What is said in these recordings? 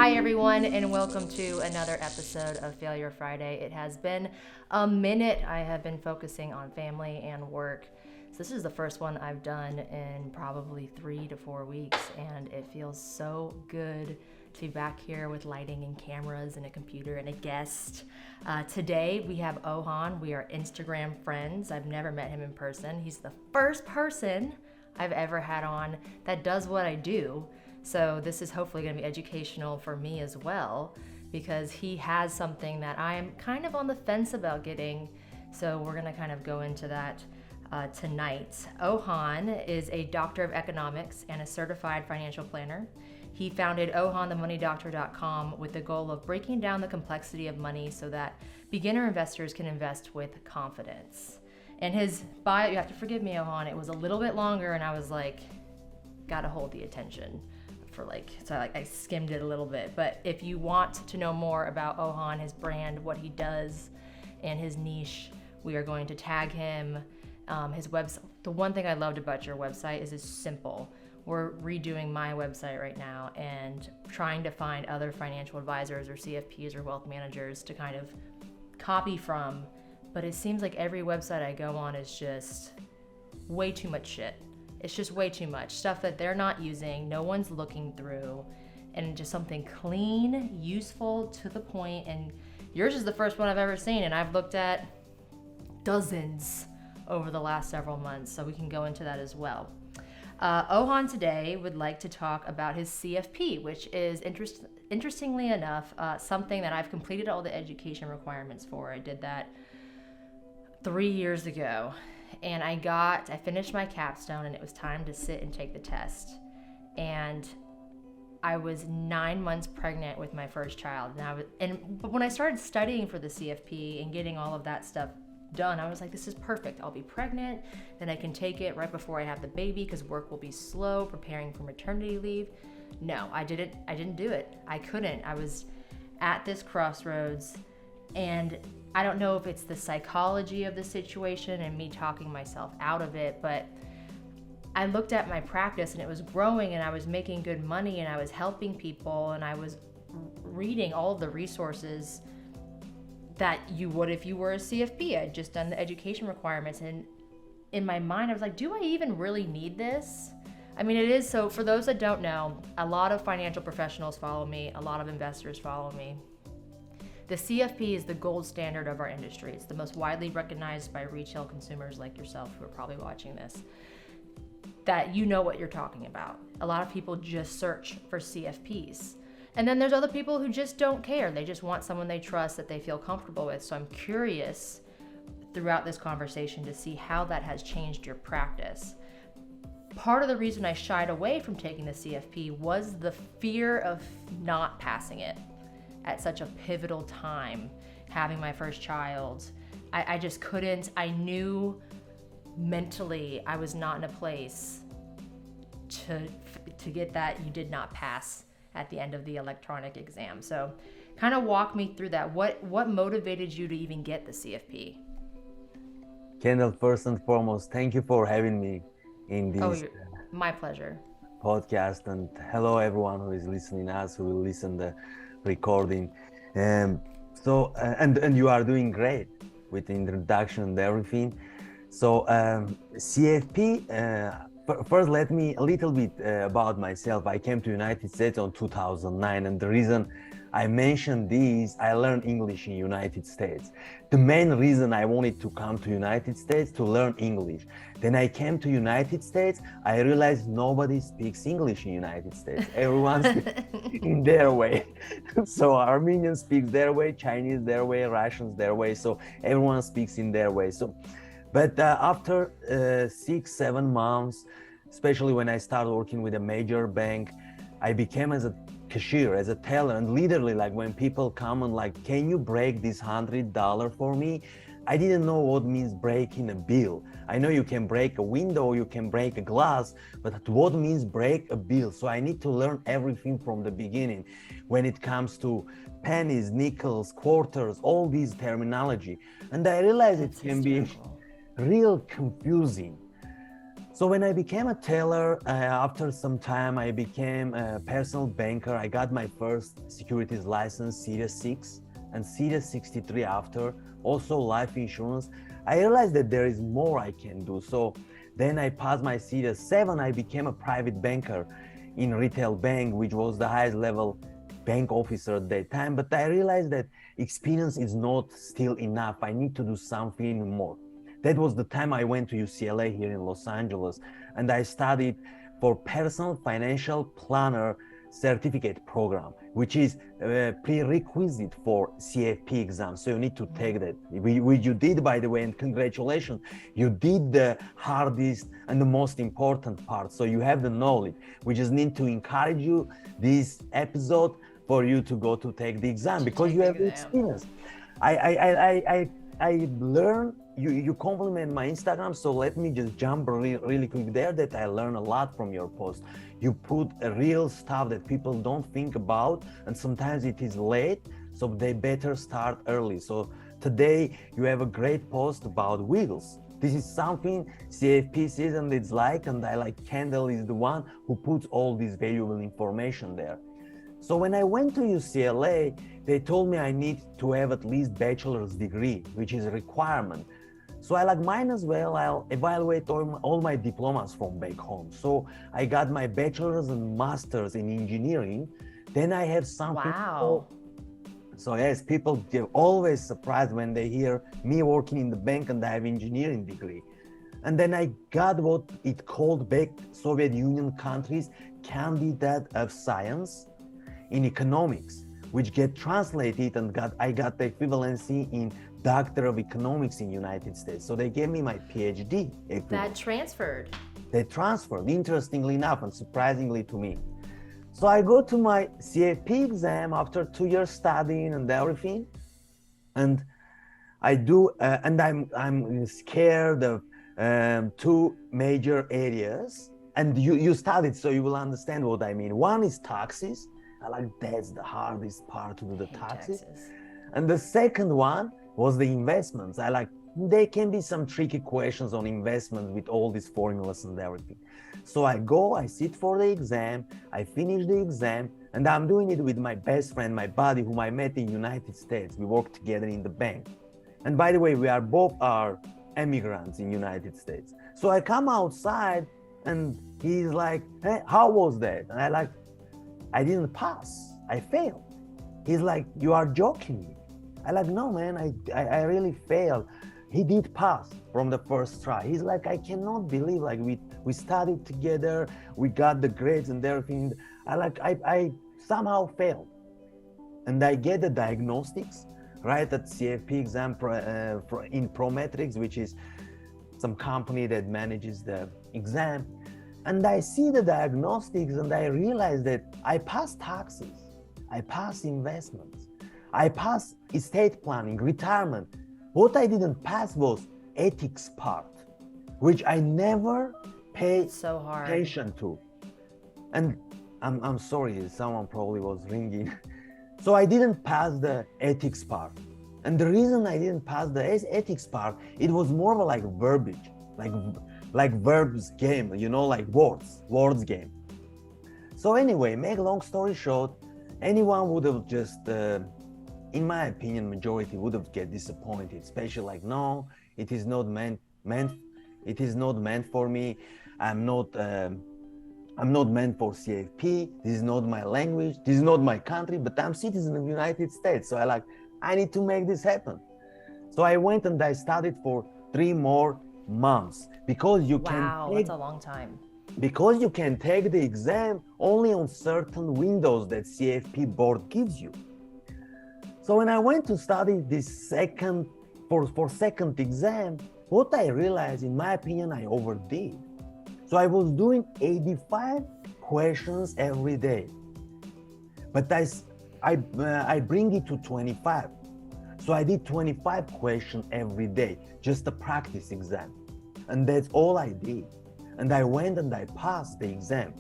Hi, everyone, and welcome to another episode of Failure Friday. It has been a minute. I have been focusing on family and work. So this is the first one I've done in probably 3 to 4 weeks, and it feels so good to be back here with lighting and cameras and a computer and a guest. Today we have Ohan. We are Instagram friends. I've never met him in person. He's the first person I've ever had on that does what I do. So this is hopefully going to be educational for me as well, because he has something that I am kind of on the fence about getting. So we're going to kind of go into that tonight. Ohan is a doctor of economics and a certified financial planner. He founded OhanTheMoneyDoctor.com with the goal of breaking down the complexity of money so that beginner investors can invest with confidence. And his bio, you have to forgive me, Ohan, it was a little bit longer, and I was like, gotta hold the attention. I skimmed it a little bit. But if you want to know more about Ohan, his brand, what he does, and his niche, we are going to tag him. His website. The one thing I loved about your website is it's simple. We're redoing my website right now and trying to find other financial advisors or CFPs or wealth managers to kind of copy from. But it seems like every website I go on is just way too much shit. It's just way too much stuff that they're not using, no one's looking through, and just something clean, useful, to the point. And yours is the first one I've ever seen, and I've looked at dozens over the last several months, so we can go into that as well. Ohan today would like to talk about his CFP, which is interestingly enough something that I've completed all the education requirements for. I did that 3 years ago. And I finished my capstone, and it was time to sit and take the test. And I was 9 months pregnant with my first child. But when I started studying for the CFP and getting all of that stuff done, I was like, this is perfect. I'll be pregnant, then I can take it right before I have the baby, because work will be slow preparing for maternity leave. No, I didn't do it. I couldn't. I was at this crossroads, and I don't know if it's the psychology of the situation and me talking myself out of it, but I looked at my practice and it was growing, and I was making good money, and I was helping people, and I was reading all of the resources that you would if you were a CFP. I'd just done the education requirements, and in my mind I was like, do I even really need this? I mean, it is. So for those that don't know, a lot of financial professionals follow me, a lot of investors follow me. The CFP is the gold standard of our industry. It's the most widely recognized by retail consumers like yourself, who are probably watching this, that you know what you're talking about. A lot of people just search for CFPs. And then there's other people who just don't care. They just want someone they trust, that they feel comfortable with. So I'm curious throughout this conversation to see how that has changed your practice. Part of the reason I shied away from taking the CFP was the fear of not passing it at such a pivotal time, having my first child. I just couldn't. I knew mentally I was not in a place to get that you did not pass at the end of the electronic exam. So kind of walk me through that. What motivated you to even get the CFP? Kendal, first and foremost, thank you for having me in this my pleasure. podcast, and hello everyone who is listening us, who will listen the recording. And you are doing great with the introduction and everything. So CFP, first let me a little bit about myself. I came to United States in 2009, and the reason I mentioned this, I learned English in United States. The main reason I wanted to come to United States to learn English. Then I came to United States, I realized nobody speaks English in United States. Everyone speaks in their way. So Armenian speaks their way, Chinese their way, Russians their way. So everyone speaks in their way. But after 6-7 months, especially when I started working with a major bank, I became as a cashier, as a teller, and literally, like, when people come and like, can you break this $100 for me? I didn't know what means breaking a bill. I know you can break a window, you can break a glass, but what means break a bill? So I need to learn everything from the beginning when it comes to pennies, nickels, quarters, all these terminology. And I realized it can be real confusing. So when I became a teller, after some time, I became a personal banker. I got my first securities license, Series 6 and Series 63 after, also life insurance. I realized that there is more I can do. So then I passed my Series 7. I became a private banker in retail bank, which was the highest level bank officer at that time. But I realized that experience is not still enough. I need to do something more. That was the time I went to UCLA here in Los Angeles, and I studied for personal financial planner certificate program, which is a prerequisite for CFP exam. So you need to take that, which you did, by the way, and congratulations. You did the hardest and the most important part. So you have the knowledge. We just need to encourage you this episode for you to go to take the exam because you have the experience. I learned, you compliment my Instagram, so let me just jump really quick there, that I learn a lot from your post. You put a real stuff that people don't think about, and sometimes it is late, so they better start early. So today you have a great post about wheels. This is something CFP season is like, and I like Kendal is the one who puts all this valuable information there. So when I went to UCLA, they told me I need to have at least bachelor's degree, which is a requirement. So I like, mine as well. I'll evaluate all my diplomas from back home. So I got my bachelor's and master's in engineering. Then I have something. Wow. So yes, people get always surprised when they hear me working in the bank and I have engineering degree. And then I got what it called back Soviet Union countries candidate of science in economics, which get translated, and I got the equivalency in Doctor of Economics in United States. So they gave me my Ph.D. equivalent. That transferred. They transferred, interestingly enough, and surprisingly to me. So I go to my CFP exam after 2 years studying and everything, and I do, and I'm scared of two major areas. And you studied, so you will understand what I mean. One is taxes. I like, that's the hardest part to do, the taxes. And the second one was the investments. I like, there can be some tricky questions on investments with all these formulas and everything. So I go, I sit for the exam, I finish the exam, and I'm doing it with my best friend, my buddy, whom I met in United States. We work together in the bank. And by the way, we are both immigrants in United States. So I come outside and he's like, hey, how was that? And I like, I didn't pass, I failed. He's like, you are joking me. I like, no, man, I really failed. He did pass from the first try. He's like, I cannot believe, like we studied together, we got the grades and everything. I somehow failed. And I get the diagnostics right at CFP exam in Prometrics, which is some company that manages the exam. And I see the diagnostics and I realize that I passed taxes, I passed investments, I passed estate planning, retirement. What I didn't pass was ethics part, which I never paid attention to. And I'm sorry, someone probably was ringing. So I didn't pass the ethics part. And the reason I didn't pass the ethics part, it was more of like verbiage, like verbs game, you know, like words game. So anyway, make long story short, anyone would have just, in my opinion, majority would have get disappointed, especially like, no, it is not meant for me. I'm not meant for CFP. This is not my language. This is not my country, but I'm citizen of the United States. So I need to make this happen. So I went and I studied for 3 more months because you can. Wow, that's a long time. Because you can take the exam only on certain windows that CFP board gives you. So when I went to study this second exam, what I realized, in my opinion, I overdid. So I was doing 85 questions every day, but I bring it to 25. So I did 25 questions every day, just a practice exam. And that's all I did. And I went and I passed the exam.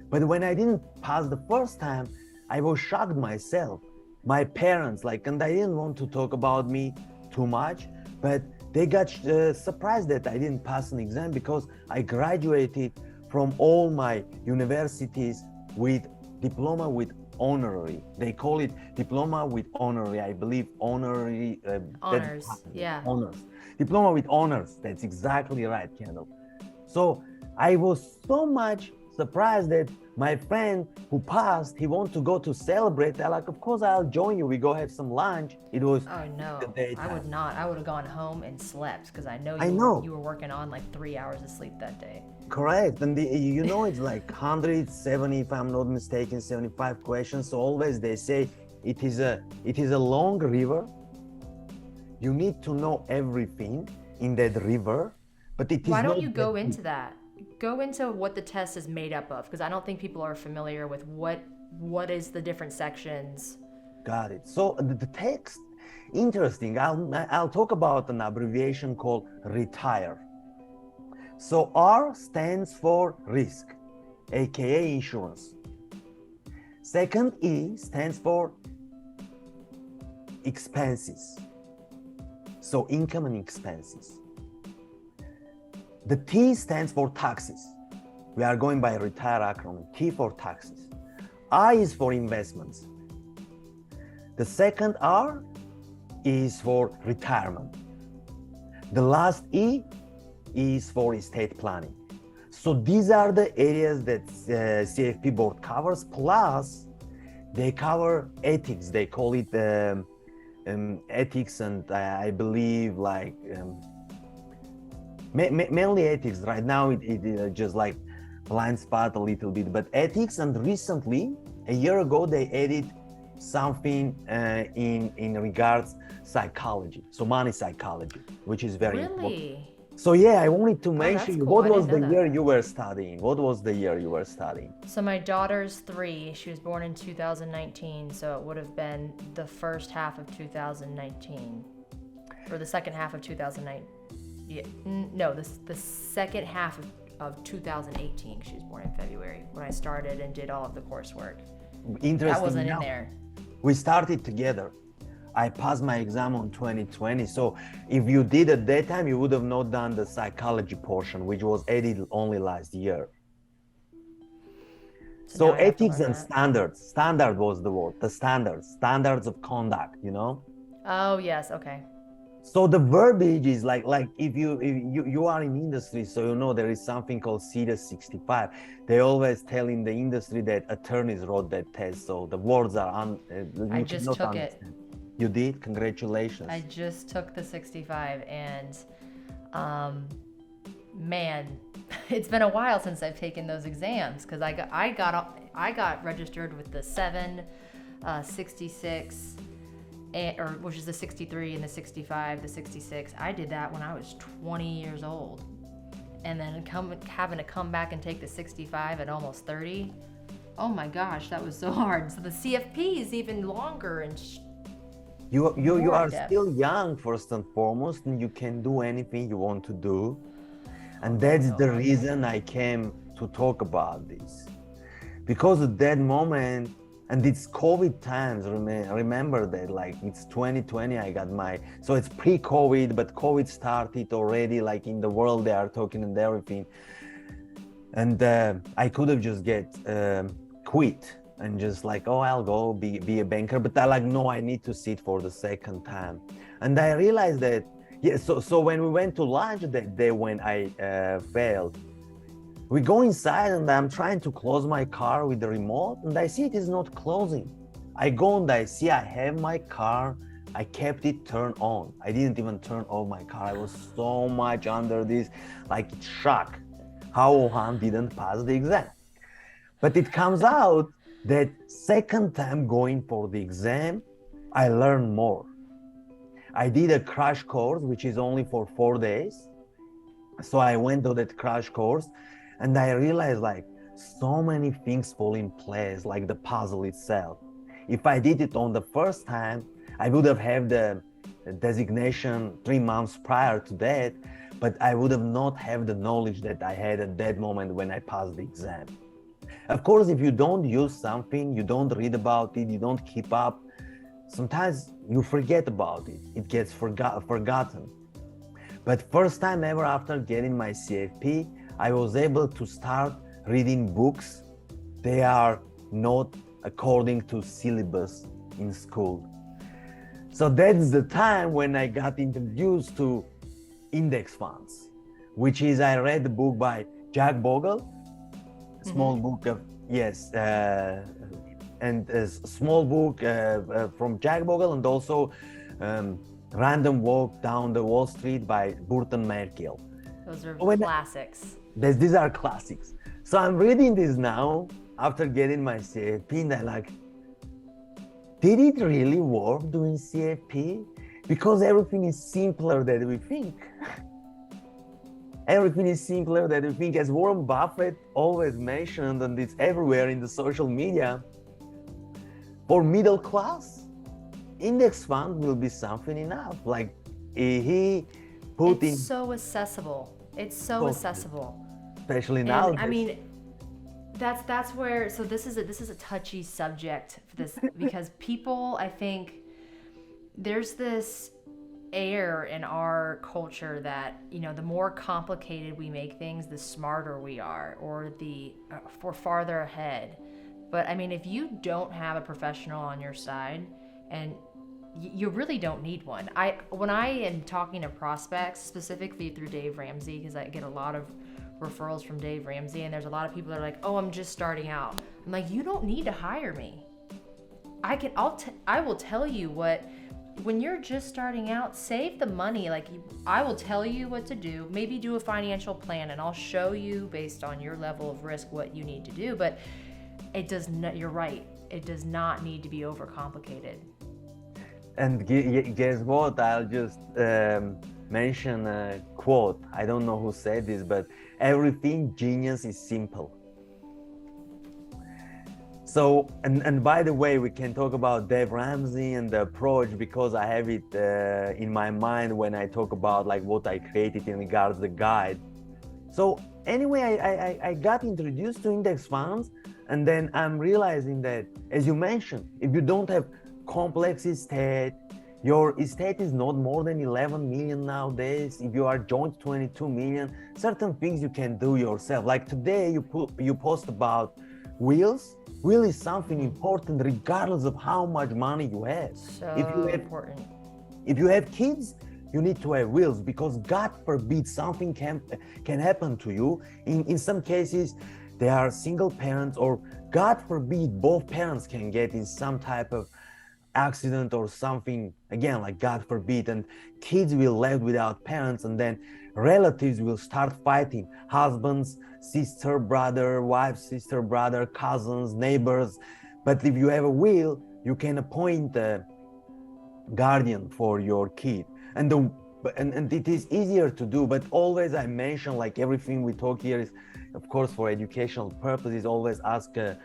But when I didn't pass the first time, I was shocked myself. My parents, and I didn't want to talk about me too much, but They got surprised that I didn't pass an exam because I graduated from all my universities with diploma with honorary. They call it diploma with honorary. I believe honorary. Honors, yeah. Honors. Diploma with honors. That's exactly right, Kendal. So I was so much surprised that my friend who passed, he wanted to go to celebrate. I like, of course I'll join you. We go have some lunch. It was Oh no, the daytime. I would not. I would have gone home and slept because I know I know. you were working on like 3 hours of sleep that day. Correct. And you know, it's like 170, if I'm not mistaken, 75 questions. So always they say it is a long river. You need to know everything in that river, but it is Why don't not you go that into deep. that? Go into what the test is made up of because I don't think people are familiar with what is the different sections. Got it. So the text, interesting. I'll talk about an abbreviation called RETIRE. So R stands for risk, aka insurance. Second E stands for expenses. So income and expenses. The T stands for taxes. We are going by RETIRE acronym. T for taxes. I is for investments. The second R is for retirement. The last E is for estate planning. So these are the areas that CFP board covers, plus they cover ethics. They call it ethics, and I believe like mainly ethics. Right now it just like blind spot a little bit, but ethics. And recently, a year ago, they added something in regards psychology, so money psychology, which is very important. Really? So yeah, I wanted to mention that's you. cool. What I was didn't the know year that. you were studying? What was the year you were studying? So my daughter's 3. She was born in 2019, so it would have been the first half of 2019, or the second half of 2009. Yeah, no, the second half of 2018. She was born in February when I started and did all of the coursework. Interesting. That wasn't in Now, there. we started together. I passed my exam on 2020. So if you did at that time, you would have not done the psychology portion, which was added only last year. So now I have to ethics learn and that. standards. Standard was the word. The standards of conduct. You know. Oh yes, okay. So the verbiage is like if you are in industry, so you know there is something called CETA 65. They always tell in the industry that attorneys wrote that test, so the words are I you just cannot took understand. You did? Congratulations. I just took the 65, and man, it's been a while since I've taken those exams because I got registered with the 7, 66. Or which is the 63 and the 65, the 66. I did that when I was 20 years old, and then having to come back and take the 65 at almost 30. Oh my gosh, that was so hard. So the CFP is even longer and You are depth. still young, first and foremost, and you can do anything you want to do. And that's the reason I came to talk about this. Because at that moment, and it's COVID times, remember that, like it's 2020, I got so it's pre-COVID, but COVID started already, like in the world, they are talking and everything. And I could have just quit and just like, oh, I'll go be a banker. But I like, no, I need to sit for the second time. And I realized that, yeah, so when we went to lunch that day when I failed, we go inside and I'm trying to close my car with the remote and I see it is not closing. I go and I see I have my car. I kept it turned on. I didn't even turn off my car. I was so much under this, like shock, how Ohan didn't pass the exam. But it comes out that second time going for the exam, I learned more. I did a crash course, which is only for 4 days. So I went to that crash course and I realized like so many things fall in place, like the puzzle itself. If I did it on the first time, I would have had the designation 3 months prior to that, but I would have not have the knowledge that I had at that moment when I passed the exam. Of course, if you don't use something, you don't read about it, you don't keep up, sometimes you forget about it. It gets forgotten. But first time ever after getting my CFP, I was able to start reading books. They are not according to syllabus in school. So that's the time when I got introduced to index funds, which is I read the book by Jack Bogle, small book of, yes, and a small book from Jack Bogle, and also Random Walk Down the Wall Street by Burton Malkiel. Those are classics. These are classics. So I'm reading this now after getting my CFP, and I'm like, did it really work doing CFP? Because everything is simpler than we think. Everything is simpler than we think. As Warren Buffett always mentioned, and it's everywhere in the social media, for middle class, index fund will be something enough. Like he put it's so accessible. It's so accessible. Especially now. I mean, that's where, so this is a touchy subject for this because people, I think there's this air in our culture that, you know, the more complicated we make things, the smarter we are, or we're farther ahead. But I mean, if you don't have a professional on your side, and you really don't need one. When I am talking to prospects, specifically through Dave Ramsey, because I get a lot of referrals from Dave Ramsey, and there's a lot of people that are like, oh, I'm just starting out. I'm like, you don't need to hire me. I will tell you when you're just starting out, save the money. Like, I will tell you what to do, maybe do a financial plan, and I'll show you based on your level of risk what you need to do. But it does not, you're right, it does not need to be overcomplicated. And guess what? I'll just mention a quote. I don't know who said this, but everything genius is simple. So, and by the way, we can talk about Dave Ramsey and the approach, because I have it in my mind when I talk about like what I created in regards to the guide. So anyway, I got introduced to index funds, and then I'm realizing that, as you mentioned, if you don't have complex estate, your estate is not more than 11 million nowadays. If you are joint 22 million, certain things you can do yourself. Like today you post about wills. Will is something important regardless of how much money you have. So important. If you have kids, you need to have wills, because God forbid something can happen to you. In some cases, they are single parents, or God forbid both parents can get in some type of accident or something, again, like God forbid, and kids will left without parents, and then relatives will start fighting, husbands, sister, brother, wife, sister, brother, cousins, neighbors. But if you have a will, you can appoint a guardian for your kid, and it is easier to do. But always I mention, like, everything we talk here is of course for educational purposes. Always ask an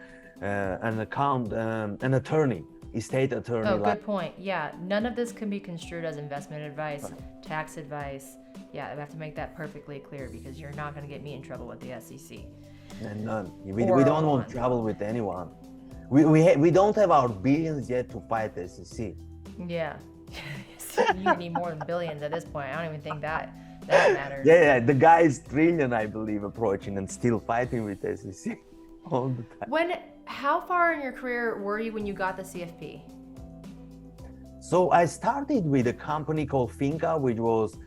attorney, estate attorney. Oh, good point. Yeah, none of this can be construed as investment advice, tax advice. Yeah, I have to make that perfectly clear, because you're not going to get me in trouble with the SEC. And none. We don't want trouble with anyone. We don't have our billions yet to fight the SEC. Yeah. You need more than billions at this point. I don't even think that matters. Yeah, the guy is trillion, I believe, approaching, and still fighting with the SEC all the time. How far in your career were you when you got the CFP? So I started with a company called Finca, which was,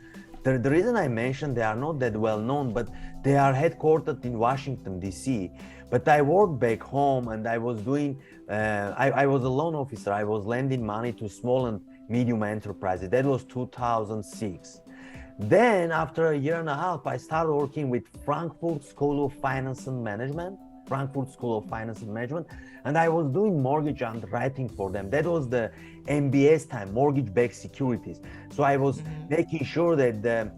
the reason I mentioned they are not that well known, but they are headquartered in Washington, D.C. But I worked back home, and I was doing, I was a loan officer. I was lending money to small and medium enterprises. That was 2006. Then after a year and a half, I started working with Frankfurt School of Finance and Management, and I was doing mortgage underwriting for them. That was the MBS time, mortgage-backed securities. So I was making sure that the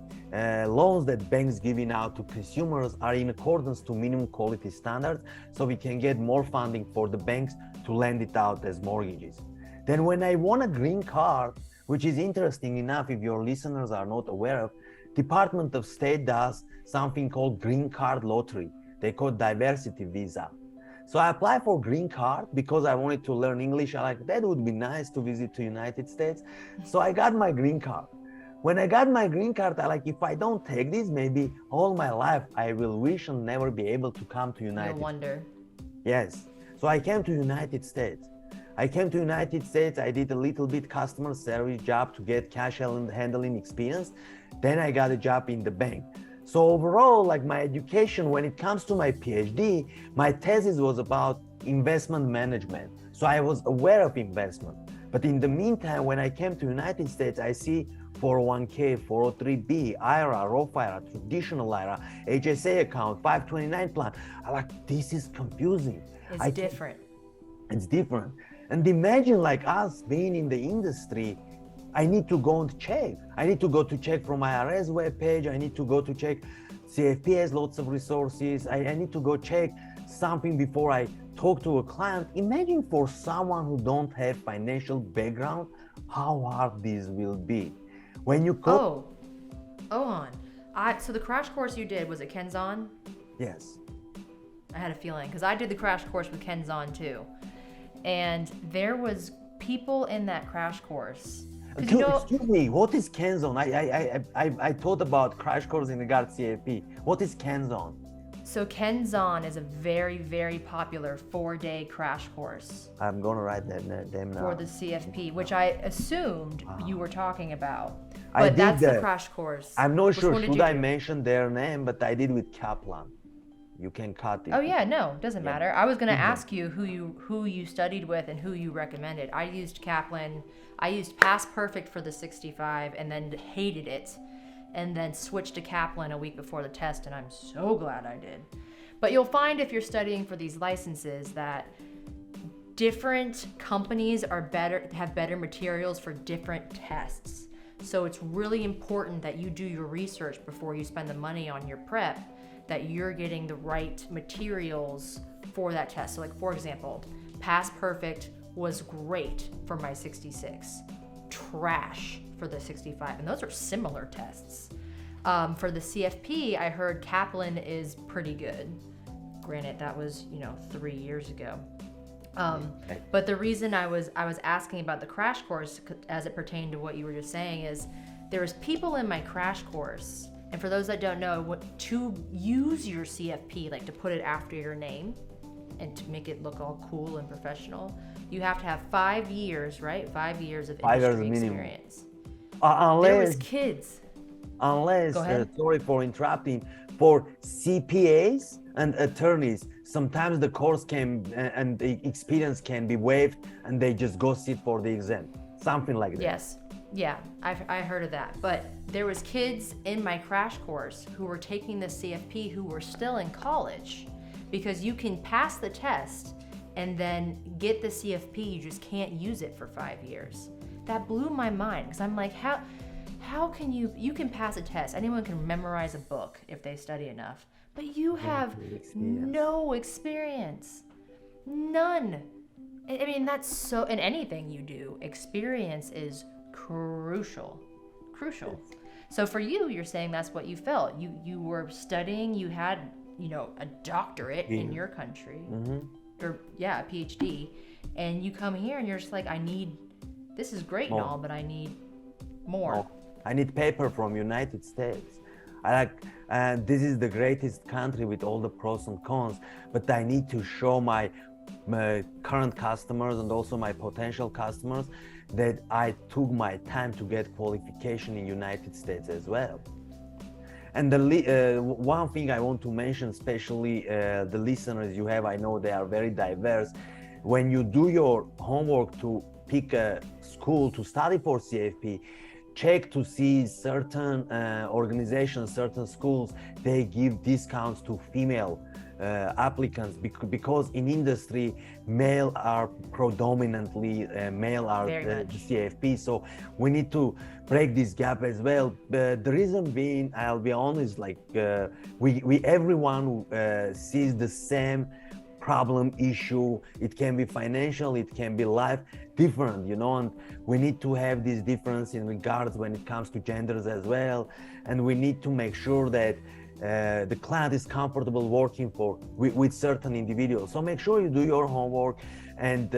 loans that banks giving out to consumers are in accordance to minimum quality standards, so we can get more funding for the banks to lend it out as mortgages. Then when I won a green card, which is interesting enough, if your listeners are not aware of, Department of State does something called green card lottery. They call diversity visa. So I applied for green card because I wanted to learn English. I like, that would be nice to visit to United States. So I got my green card. when I got my green card, I like, if I don't take this, maybe all my life I will wish and never be able to come to United. No wonder. Yes. So I came to United States. I came to United States. I did a little bit customer service job to get cash handling experience. Then I got a job in the bank. So overall, like my education, when it comes to my PhD, my thesis was about investment management. So I was aware of investment. But in the meantime, when I came to United States, I see 401k, 403b, IRA, Roth IRA, traditional IRA, HSA account, 529 plan. I like, this is confusing. It's different. It's different. And imagine like us being in the industry, I need to go and check. I need to go to check from IRS webpage. I need to go to check. CFP has lots of resources. I need to go check something before I talk to a client. Imagine for someone who don't have financial background, how hard this will be. When you go. Ohan, so the crash course you did, was it Cann? Yes. I had a feeling, because I did the crash course with Cann too. And there was people in that crash course. Excuse me, what is Cann? I thought about crash course in regard to CFP. What is Cann? So Cann is a very, very popular 4-day crash course. I'm gonna write that them now. For the CFP, which I assumed you were talking about. I But did that's the that. crash course. I'm not sure, should I do? mention their name, but I did with Kaplan. You can cut it. Oh yeah, no, doesn't matter. I was gonna ask you who you studied with and who you recommended. I used Kaplan. I used Pass Perfect for the 65 and then hated it, and then switched to Kaplan a week before the test, and I'm so glad I did. But you'll find if you're studying for these licenses that different companies have better materials for different tests. So it's really important that you do your research before you spend the money on your prep, that you're getting the right materials for that test. So like, for example, Pass Perfect was great for my 66, trash for the 65, and those are similar tests. For the CFP, I heard Kaplan is pretty good. Granted, that was 3 years ago. But the reason I was asking about the crash course as it pertained to what you were just saying is there was people in my crash course, and for those that don't know, to use your CFP, like to put it after your name and to make it look all cool and professional, you have to have 5 years, right? 5 years of industry experience. There was kids. Unless, sorry for interrupting, for CPAs and attorneys, sometimes the course and the experience can be waived and they just go sit for the exam. Something like that. Yes. Yeah, I heard of that. But there was kids in my crash course who were taking the CFP who were still in college, because you can pass the test and then get the CFP, you just can't use it for 5 years. That blew my mind, because I'm like, how can you can pass a test, anyone can memorize a book if they study enough, but you have no experience, none. I mean, that's so, in anything you do, experience is crucial. So for you, you're saying that's what you felt. You were studying, you had, a doctorate in your country, or a Ph.D., and you come here and you're just like, this is great and all, but I need more. I need paper from United States. This is the greatest country with all the pros and cons, but I need to show my current customers and also my potential customers that I took my time to get qualification in United States as well. And one thing I want to mention, especially the listeners you have, I know they are very diverse. When you do your homework to pick a school to study for CFP, check to see certain organizations, certain schools, they give discounts to female applicants, because in industry, male are predominantly the CFP. So we need to break this gap as well. The reason being, I'll be honest, like everyone sees the same problem, issue. It can be financial, it can be life, different, and we need to have this difference in regards when it comes to genders as well. And we need to make sure that the client is comfortable working with certain individuals. So make sure you do your homework, and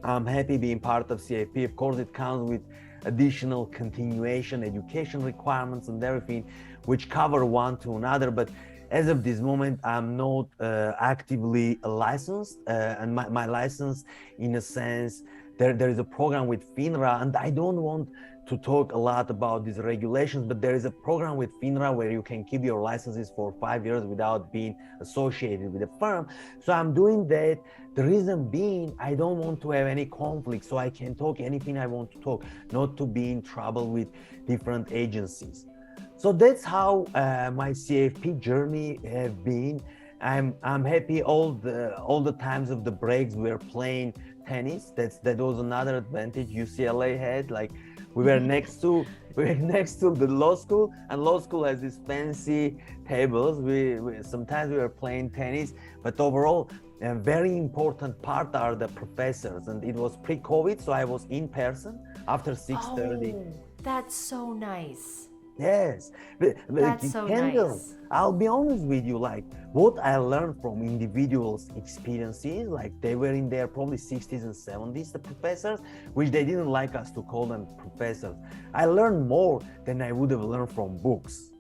I'm happy being part of CFP. Of course, it comes with additional continuation education requirements and everything, which cover one to another. But as of this moment, I'm not actively licensed, and my license, in a sense, there is a program with FINRA, and I don't want to talk a lot about these regulations, but there is a program with FINRA where you can keep your licenses for 5 years without being associated with a firm. So I'm doing that. The reason being, I don't want to have any conflict, so I can talk anything I want to talk, not to be in trouble with different agencies. So that's how my CFP journey have been. I'm happy all the times of the breaks we were playing tennis. That was another advantage UCLA had. Like we were next to the law school, and law school has these fancy tables. We sometimes we were playing tennis, but overall a very important part are the professors, and it was pre-COVID, so I was in person after 6:30. Oh, that's so nice. Yes, That's so Kendal, nice. I'll be honest with you, like what I learned from individuals' experiences, like they were in their probably 60s and 70s, the professors, which they didn't like us to call them professors. I learned more than I would have learned from books,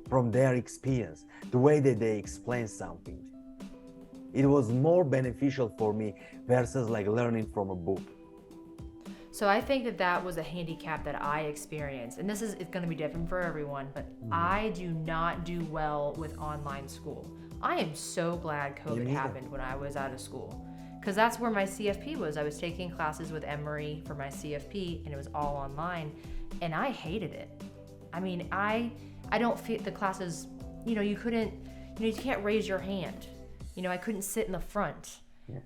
from their experience, the way that they explain something. It was more beneficial for me versus like learning from a book. So I think that was a handicap that I experienced, and this is it's going to be different for everyone, but I do not do well with online school. I am so glad COVID happened when I was out of school, because that's where my CFP was. I was taking classes with Emory for my CFP, and it was all online, and I hated it. I mean, I don't feel the classes, you couldn't, you can't raise your hand. I couldn't sit in the front.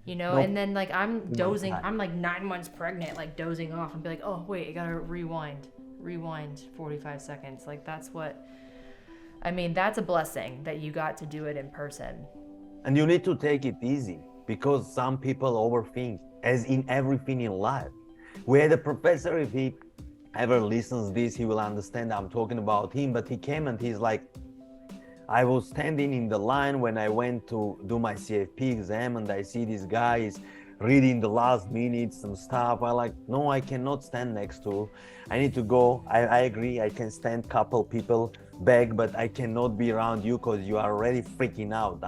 And then like I'm dozing, I'm like 9 months pregnant, like dozing off and be like, oh wait, I gotta rewind 45 seconds. Like that's a blessing that you got to do it in person. And you need to take it easy, because some people overthink, as in everything in life. We had a professor, if he ever listens this, he will understand I'm talking about him, but he came and he's like, I was standing in the line when I went to do my CFP exam, and I see this guy is reading the last minute some stuff. I like, no, I cannot stand next to. I need to go. I agree, I can stand couple people back, but I cannot be around you because you are already freaking out.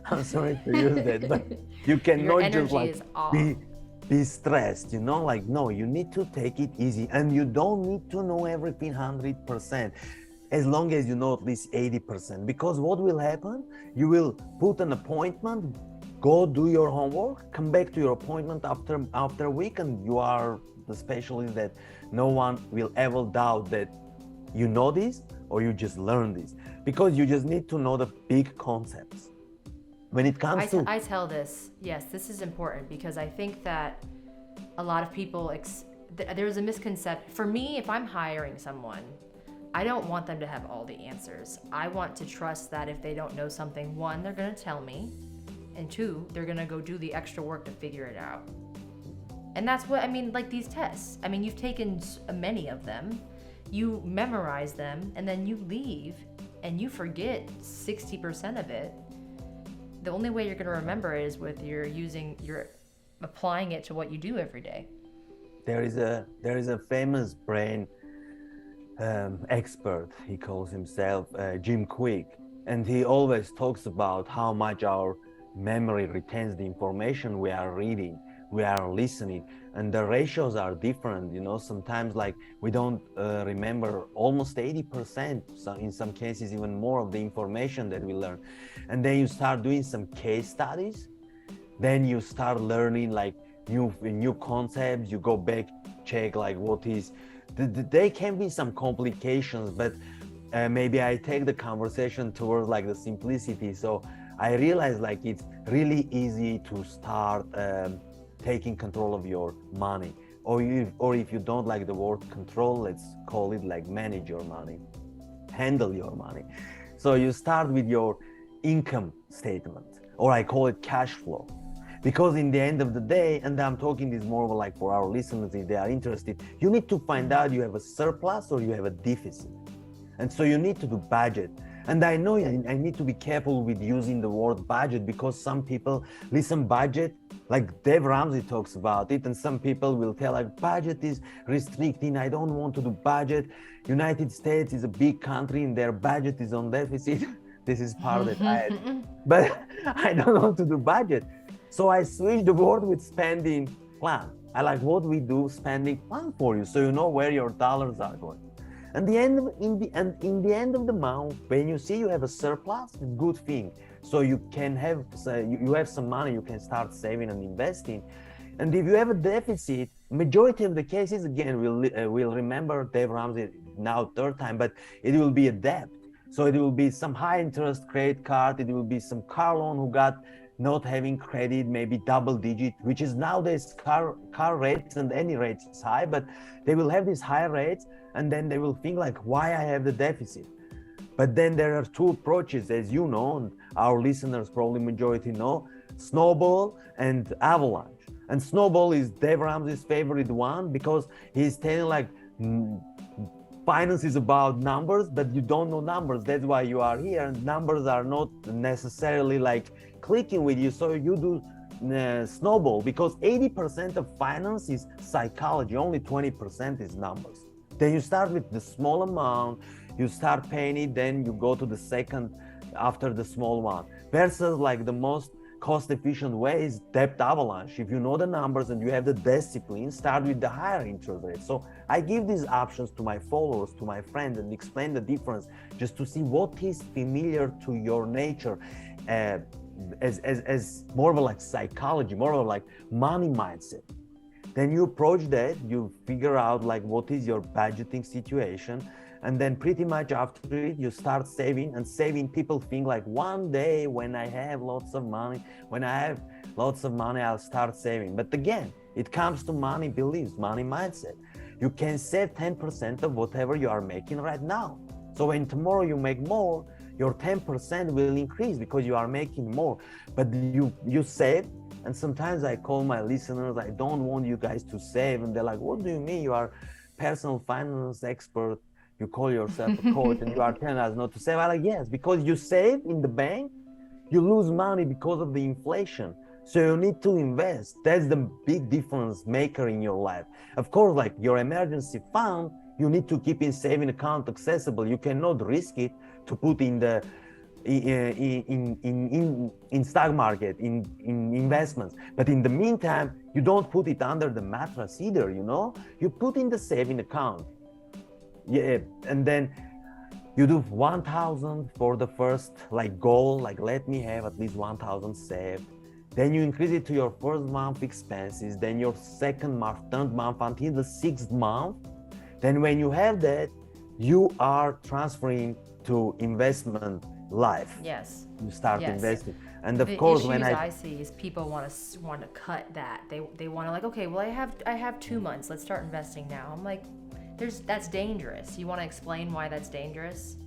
I'm sorry to use that, but you cannot just like be stressed, like, no, you need to take it easy, and you don't need to know everything 100%. As long as you know at least 80%, because what will happen, you will put an appointment, go do your homework, come back to your appointment after a week, and you are the specialist that no one will ever doubt that you know this or you just learn this, because you just need to know the big concepts. When it comes to... I tell this, yes, this is important, because I think that a lot of people, there's a misconception. For me, if I'm hiring someone, I don't want them to have all the answers. I want to trust that if they don't know something, one, they're going to tell me, and two, they're going to go do the extra work to figure it out. And that's what, like these tests. You've taken many of them, you memorize them, and then you leave, and you forget 60% of it. The only way you're going to remember it is with you're applying it to what you do every day. There is a famous brain expert, he calls himself Jim Quick, and he always talks about how much our memory retains the information we are reading, we are listening, and the ratios are different. Sometimes like we don't remember almost 80%, so in some cases even more, of the information that we learn. And then you start doing some case studies, then you start learning like new concepts. You go back, check like what is. There can be some complications, but maybe I take the conversation towards like the simplicity. So I realize like it's really easy to start taking control of your money, or if you don't like the word control, let's call it like manage your money, handle your money. So you start with your income statement, or I call it cash flow. Because in the end of the day, and I'm talking this more like for our listeners if they are interested, you need to find out you have a surplus or you have a deficit. And so you need to do budget. And I know I need to be careful with using the word budget, because some people listen budget Like Dave Ramsey talks about it, and some people will tell like budget is restricting. I don't want to do budget. United States is a big country and their budget is on deficit. This is part that I had, but I don't want to do budget. So I switched the word with spending plan. I like what we do spending plan for you, so you know where your dollars are going. And in the end of the month, when you see you have a surplus, it's a good thing. So you can have you have some money, you can start saving and investing. And if you have a deficit, majority of the cases, again, we'll remember Dave Ramsey now third time, but it will be a debt. So it will be some high interest credit card. It will be some car loan who got not having credit, maybe double digit, which is nowadays car rates, and any rates is high, but they will have these high rates, and then they will think like, why I have the deficit? But then there are two approaches, as you know, and our listeners probably majority know, snowball and avalanche. And snowball is Dave Ramsey's favorite one because he's telling like, finance is about numbers, but you don't know numbers. That's why you are here. And numbers are not necessarily like clicking with you. So you do snowball, because 80% of finance is psychology. Only 20% is numbers. Then you start with the small amount, you start paying it, then you go to the second after the small one. Versus like the most cost efficient way is debt avalanche. If you know the numbers and you have the discipline, start with the higher interest rate. So I give these options to my followers, to my friends, and explain the difference just to see what is familiar to your nature, as more of a like psychology, more of a like money mindset. Then you approach that, you figure out like what is your budgeting situation, and then pretty much after it you start saving. And saving, people think like one day when I have lots of money, I'll start saving. But again, it comes to money beliefs, money mindset. You can save 10% of whatever you are making right now. So when tomorrow you make more, your 10% will increase because you are making more. But you save. And sometimes I call my listeners, I don't want you guys to save. And they're like, what do you mean? You are personal finance expert. You call yourself a coach and you are telling us not to save. I'm like, yes, because you save in the bank, you lose money because of the inflation. So you need to invest. That's the big difference maker in your life. Of course, like your emergency fund, you need to keep in saving account accessible. You cannot risk it to put in the in stock market, in investments. But in the meantime, you don't put it under the mattress either, you know? You put in the saving account. Yeah, and then you do 1,000 for the first like goal, like let me have at least 1,000 saved. Then you increase it to your first month expenses, then your second month, third month, until the sixth month. Then when you have that, you are transferring to investment life. Yes. You start Yes. investing. And of The course, issues when I see is people want to cut that. They want to like, okay, well I have 2 months. Let's start investing now. I'm like, that's dangerous. You want to explain why that's dangerous?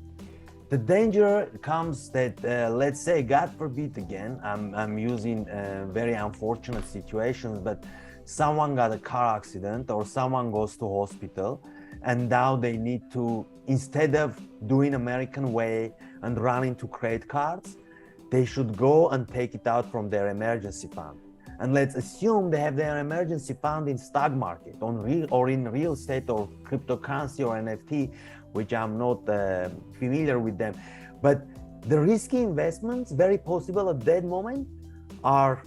the danger comes that let's say, God forbid, again, I'm using very unfortunate situations, but someone got a car accident or someone goes to hospital, and now they need to, instead of doing American way and running to credit cards, they should go and take it out from their emergency fund. And let's assume they have their emergency fund in stock market, or in real estate or cryptocurrency or NFT, which I'm not familiar with them. But the risky investments, very possible at that moment, are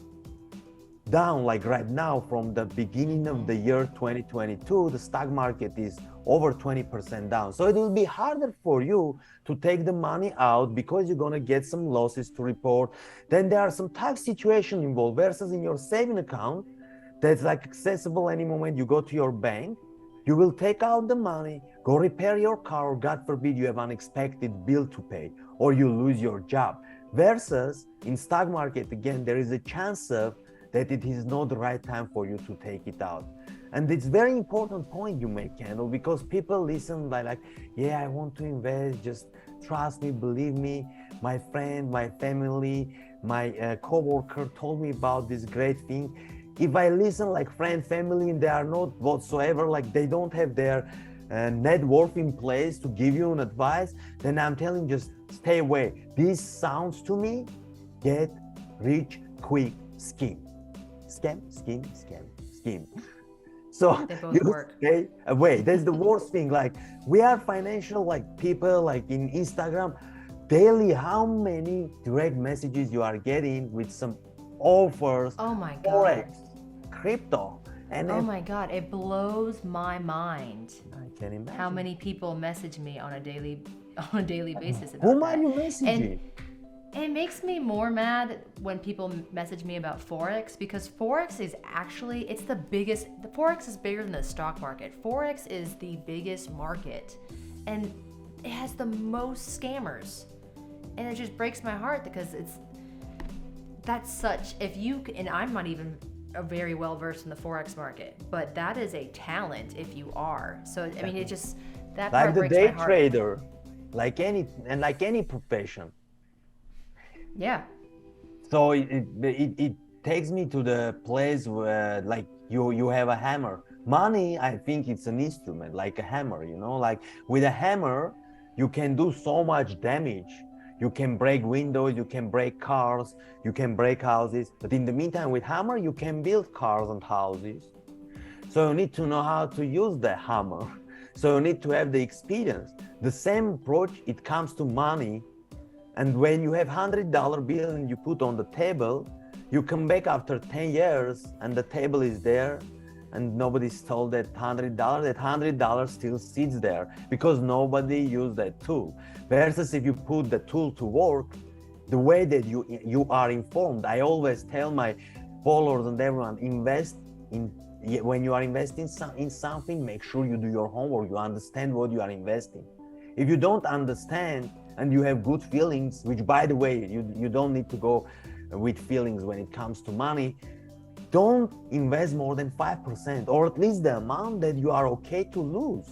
down. Like right now, from the beginning of the year 2022, the stock market is over 20% down. So it will be harder for you to take the money out because you're going to get some losses to report. Then there are some tax situations involved, versus in your saving account that's like accessible any moment. You go to your bank, you will take out the money, go repair your car, or God forbid you have unexpected bill to pay, or you lose your job. Versus in stock market, again, there is a chance of that it is not the right time for you to take it out. And it's very important point you make, Kendal, because people listen by like, yeah, I want to invest, just trust me, believe me. My friend, my family, my co-worker told me about this great thing. If I listen like friend, family, and they are not whatsoever, like they don't have their net worth in place to give you an advice, then I'm telling just stay away. This sounds to me, get rich quick scheme. scheme. So They both you work. stay away. That's the worst thing. Like we are financial, like people, like in Instagram, daily. How many direct messages you are getting with some offers? Oh my God. Forex, crypto, and Oh my God. It blows my mind I can imagine. how many people message me on a daily basis about Whom that. are you messaging? And it makes me more mad when people message me about Forex, because Forex is actually, the Forex is bigger than the stock market. Forex is the biggest market and it has the most scammers. And it just breaks my heart because and I'm not even very well versed in the Forex market, but that is a talent if you are. So, I mean, that Like part the breaks day my heart. trader, like any profession. Yeah. So it takes me to the place where like you have a hammer. Money, I think it's an instrument, like a hammer, like with a hammer, you can do so much damage. You can break windows, you can break cars, you can break houses. But in the meantime, with hammer, you can build cars and houses. So you need to know how to use the hammer. So you need to have the experience. The same approach, it comes to money. And when you have $100 bill and you put on the table, you come back after 10 years and the table is there and nobody stole that $100. That $100 still sits there because nobody used that tool. Versus if you put the tool to work, the way that you are informed. I always tell my followers and everyone, when you are investing in something, make sure you do your homework, you understand what you are investing. If you don't understand, and you have good feelings, which by the way, you don't need to go with feelings when it comes to money, don't invest more than 5%, or at least the amount that you are okay to lose.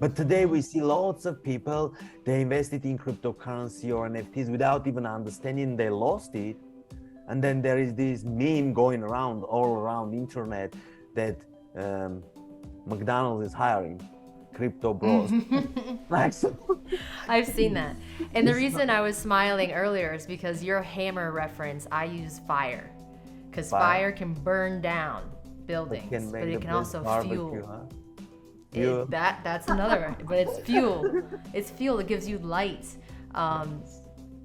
But today we see lots of people, they invested in cryptocurrency or NFTs without even understanding they lost it. And then there is this meme going around all around the internet that McDonald's is hiring crypto bros. I've seen that. And the reason I was smiling earlier is because your hammer reference, I use fire. Because fire can burn down buildings, but it can also fuel. Fuel. That's another, but it's fuel. It's fuel. It gives you light.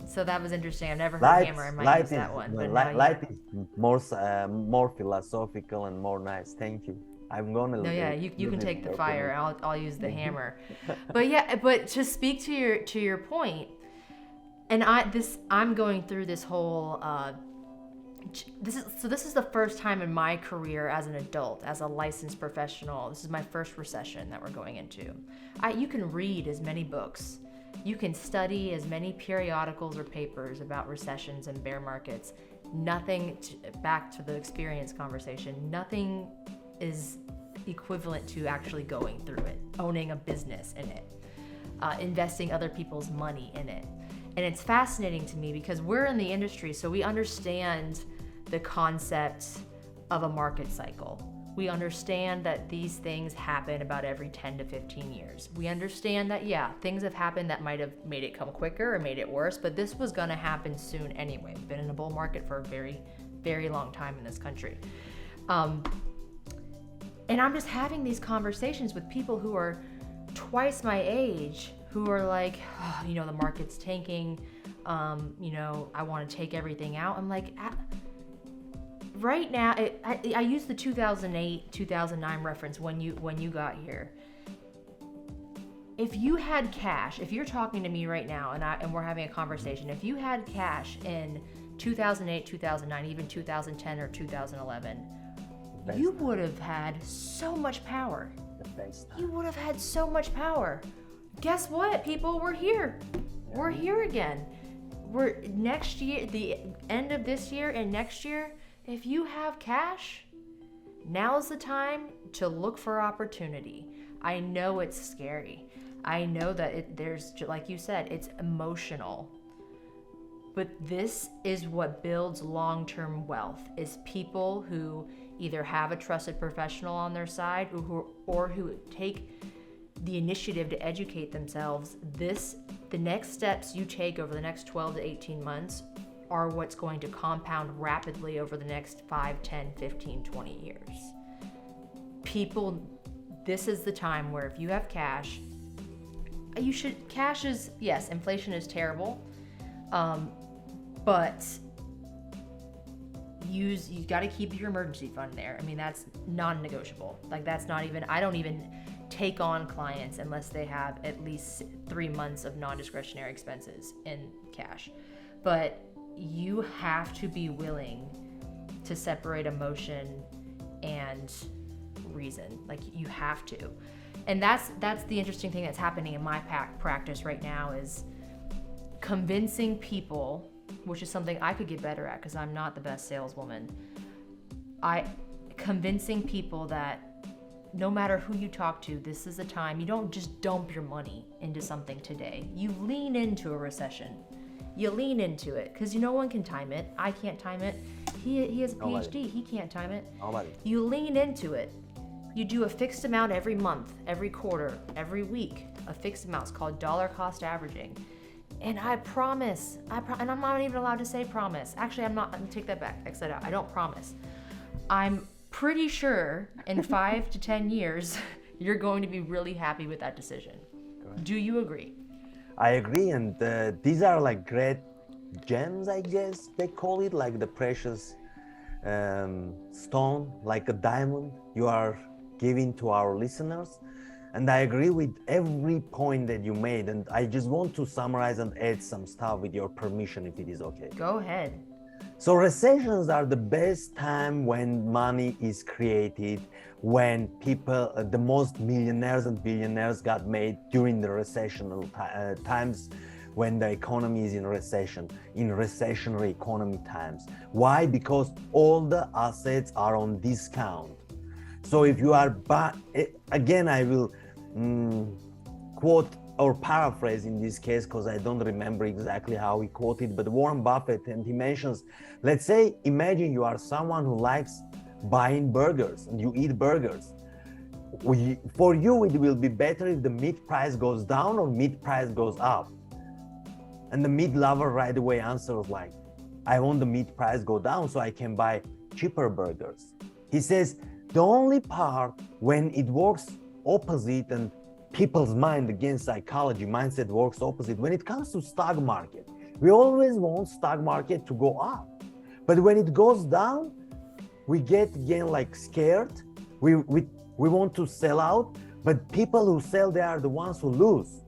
So that was interesting. I've never heard hammer. I might use that one. But light is more philosophical and more nice. Thank you. I'm gonna. No, yeah, you can take the fire. I'll use the hammer. But to speak to your point, and I'm going through this whole. This is the first time in my career as an adult, as a licensed professional. This is my first recession that we're going into. You can read as many books, you can study as many periodicals or papers about recessions and bear markets. Back to the experience conversation. Nothing is equivalent to actually going through it, owning a business in it, investing other people's money in it. And it's fascinating to me because we're in the industry, so we understand the concept of a market cycle. We understand that these things happen about every 10 to 15 years. We understand that, things have happened that might have made it come quicker or made it worse, but this was going to happen soon anyway. We've been in a bull market for a very, very long time in this country. And I'm just having these conversations with people who are twice my age, who are like, the market's tanking, I want to take everything out. I'm like, right now, I use the 2008, 2009 reference when you got here. If you had cash, if you're talking to me right now and we're having a conversation, if you had cash in 2008, 2009, even 2010 or 2011, you would have had so much power. You would have had so much power. Guess what, people? We're here. We're here again. We're next year, the end of this year and next year, if you have cash, now's the time to look for opportunity. I know it's scary. I know that there's, like you said, it's emotional. But this is what builds long-term wealth, is people who either have a trusted professional on their side or who take the initiative to educate themselves. The next steps you take over the next 12 to 18 months are what's going to compound rapidly over the next 5, 10, 15, 20 years. People, this is the time where if you have cash, cash is, yes, inflation is terrible, but you got to keep your emergency fund there. I mean, that's non-negotiable. Like, that's not even, I don't even take on clients unless they have at least 3 months of non-discretionary expenses in cash. But you have to be willing to separate emotion and reason. Like, you have to. And that's the interesting thing that's happening in my practice right now, is convincing people, which is something I could get better at because I'm not the best saleswoman. Convincing people that no matter who you talk to, this is a time you don't just dump your money into something today. You lean into a recession. You lean into it because no one can time it. I can't time it. He has a Ph.D. He can't time it. Nobody. You lean into it. You do a fixed amount every month, every quarter, every week. A fixed amount. It's called dollar cost averaging. And I promise, and I'm not even allowed to say promise. Actually, I'm not. Let me take that back. X that out. I don't promise. I'm pretty sure in 5 to 10 years, you're going to be really happy with that decision. Correct. Do you agree? I agree, and these are like great gems, I guess they call it, like the precious stone, like a diamond you are giving to our listeners. And I agree with every point that you made, and I just want to summarize and add some stuff with your permission, if it is okay. Go ahead. So recessions are the best time when money is created, when people, the most millionaires and billionaires got made during the recessional times, when the economy is in recession, in recessionary economy times. Why? Because all the assets are on discount. So if you are, again, I will quote or paraphrase in this case, because I don't remember exactly how he quoted, but Warren Buffett, and he mentions, let's say, imagine you are someone who likes buying burgers and you eat burgers. For you, it will be better if the meat price goes down or meat price goes up. And the meat lover right away answers like, I want the meat price go down so I can buy cheaper burgers. He says, the only part when it works opposite, and people's mind, again, psychology, mindset works opposite. When it comes to stock market, we always want stock market to go up. But when it goes down, we get again like scared. We want to sell out, but people who sell, they are the ones who lose.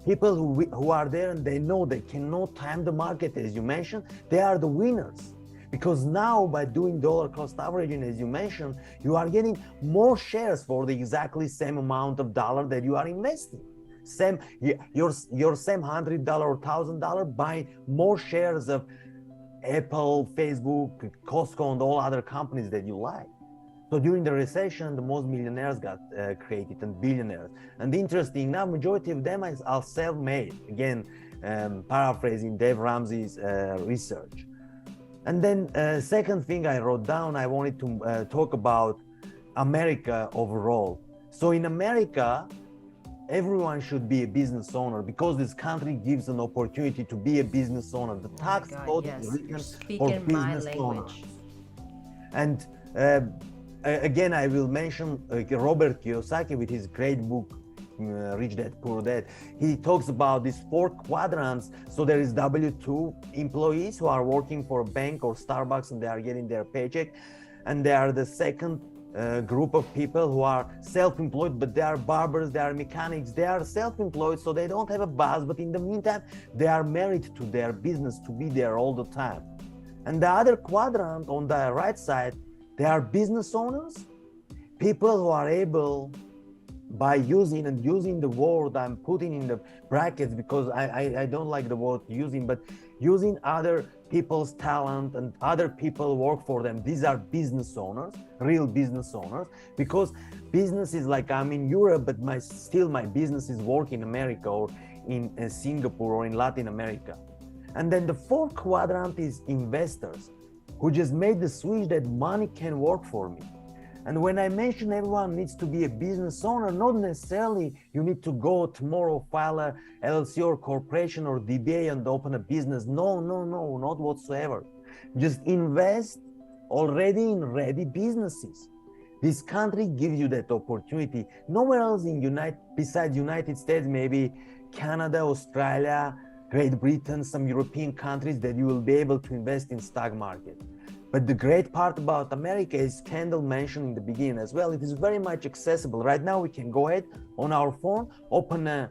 People who are there and they know they cannot time the market, as you mentioned, they are the winners. Because now by doing dollar cost averaging, as you mentioned, you are getting more shares for the exactly same amount of dollar that you are investing. Your same $100 or $1,000 buy more shares of Apple, Facebook, Costco, and all other companies that you like. So during the recession, the most millionaires got created and billionaires. And interesting, now majority of them are self-made. Again, paraphrasing Dave Ramsey's research. And then second thing I wrote down, I wanted to talk about America overall. So in America, everyone should be a business owner because this country gives an opportunity to be a business owner. The tax code is written for business owners. And again, I will mention Robert Kiyosaki with his great book, Rich Dad Poor Dad. He talks about these 4 quadrants. So there is W-2 employees who are working for a bank or Starbucks and they are getting their paycheck. And they are the second group of people who are self-employed, but they are barbers, they are mechanics, they are self-employed, so they don't have a boss, but in the meantime, they are married to their business to be there all the time. And the other quadrant on the right side, they are business owners, people who are able, by using the word I'm putting in the brackets because I don't like the word using, but using other people's talent and other people work for them. These are business owners, real business owners, because business is like I'm in Europe, but my business is work in America or in Singapore or in Latin America. And then the 4th quadrant is investors who just made the switch that money can work for me. And when I mention everyone needs to be a business owner, not necessarily you need to go tomorrow, file a LLC or corporation or DBA and open a business. No, no, no, not whatsoever. Just invest already in ready businesses. This country gives you that opportunity. Nowhere else besides United States, maybe Canada, Australia, Great Britain, some European countries, that you will be able to invest in stock market. But the great part about America is Kendal mentioned in the beginning as well. It is very much accessible. Right now, we can go ahead on our phone, open a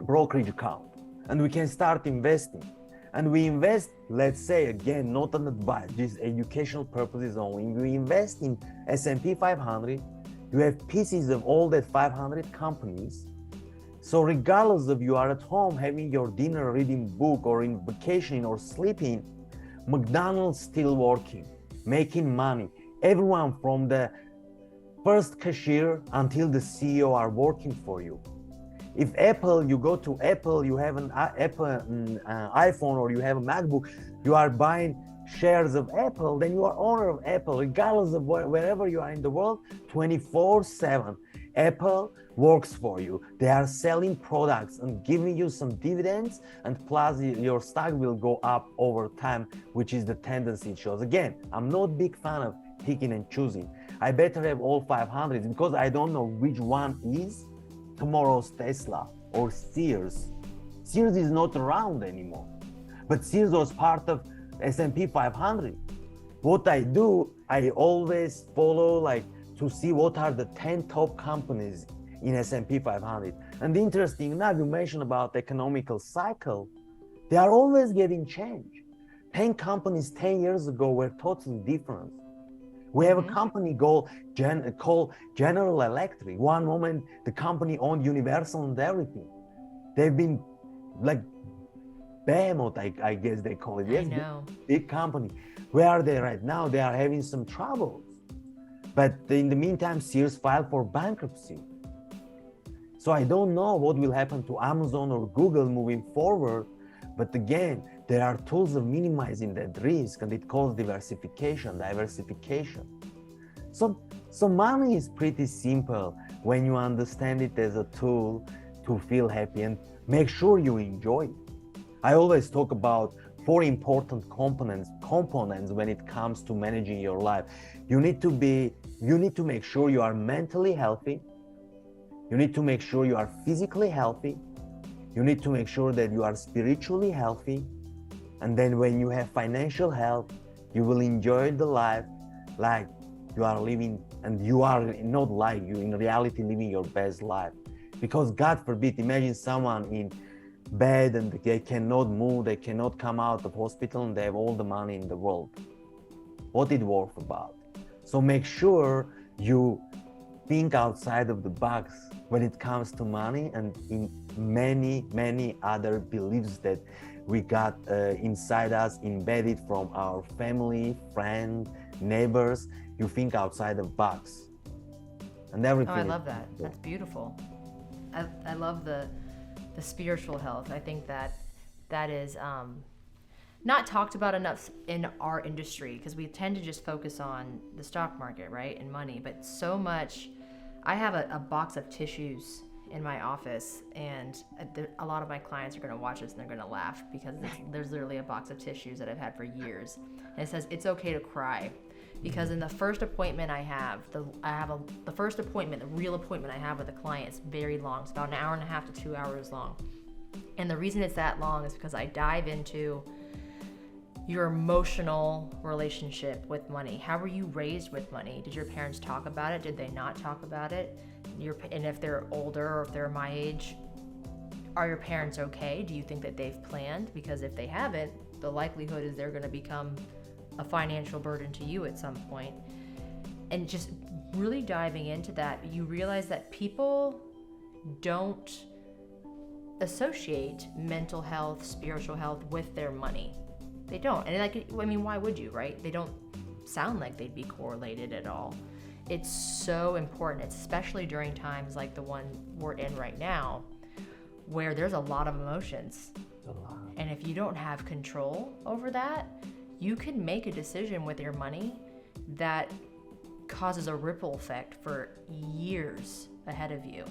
brokerage account, and we can start investing. And we invest, let's say, again, not an advice, just educational purposes only. We invest in S&P 500. You have pieces of all that 500 companies. So regardless of you are at home having your dinner, reading book, or in vacation or sleeping, McDonald's still working, making money. Everyone from the first cashier until the CEO are working for you. If Apple, you go to Apple, you have an iPhone or you have a MacBook, you are buying shares of Apple, then you are owner of Apple, regardless of wherever you are in the world, 24/7. Apple works for you. They are selling products and giving you some dividends, and plus your stock will go up over time, which is the tendency it shows. Again, I'm not a big fan of picking and choosing. I better have all 500 because I don't know which one is tomorrow's Tesla or Sears. Sears is not around anymore, but Sears was part of S&P 500. What I do, I always follow to see what are the 10 top companies in S&P 500. And interesting enough, you mentioned about economical cycle. They are always getting change. 10 companies 10 years ago were totally different. We have a company called General Electric. One moment, the company owned Universal and everything. They've been like behemoth, I guess they call it. Yes, I know. Big company. Where are they right now? They are having some troubles. But in the meantime, Sears filed for bankruptcy. So I don't know what will happen to Amazon or Google moving forward. But again, there are tools of minimizing that risk, and it calls diversification. So money is pretty simple when you understand it as a tool to feel happy and make sure you enjoy it. I always talk about 4 important components when it comes to managing your life. You need to make sure you are mentally healthy. You need to make sure you are physically healthy. You need to make sure that you are spiritually healthy. And then when you have financial health, you will enjoy the life like you are living, and you are not like you in reality living your best life. Because God forbid, imagine someone in bed and they cannot move, they cannot come out of hospital, and they have all the money in the world. What it worth about? So make sure you think outside of the box when it comes to money and in many other beliefs that we got inside us, embedded from our family, friends, neighbors. You think outside the box and everything. Oh, I love that. That's beautiful. I love the spiritual health. I think that is not talked about enough in our industry, because we tend to just focus on the stock market, right, and money. But so much. I have a box of tissues in my office, and a lot of my clients are going to watch this and they're going to laugh, because there's literally a box of tissues that I've had for years, and it says it's okay to cry. Because in the first appointment the real appointment I have with a client is very long. It's about an hour and a half to 2 hours long. And the reason it's that long is because I dive into your emotional relationship with money. How were you raised with money? Did your parents talk about it? Did they not talk about it? And if they're older, or if they're my age, are your parents okay? Do you think that they've planned? Because if they haven't, the likelihood is they're going to become a financial burden to you at some point. And just really diving into that, you realize that people don't associate mental health, spiritual health with their money. They don't. And why would you, right? They don't sound like they'd be correlated at all. It's so important, especially during times like the one we're in right now, where there's a lot of emotions. And if you don't have control over that, you can make a decision with your money that causes a ripple effect for years ahead of you.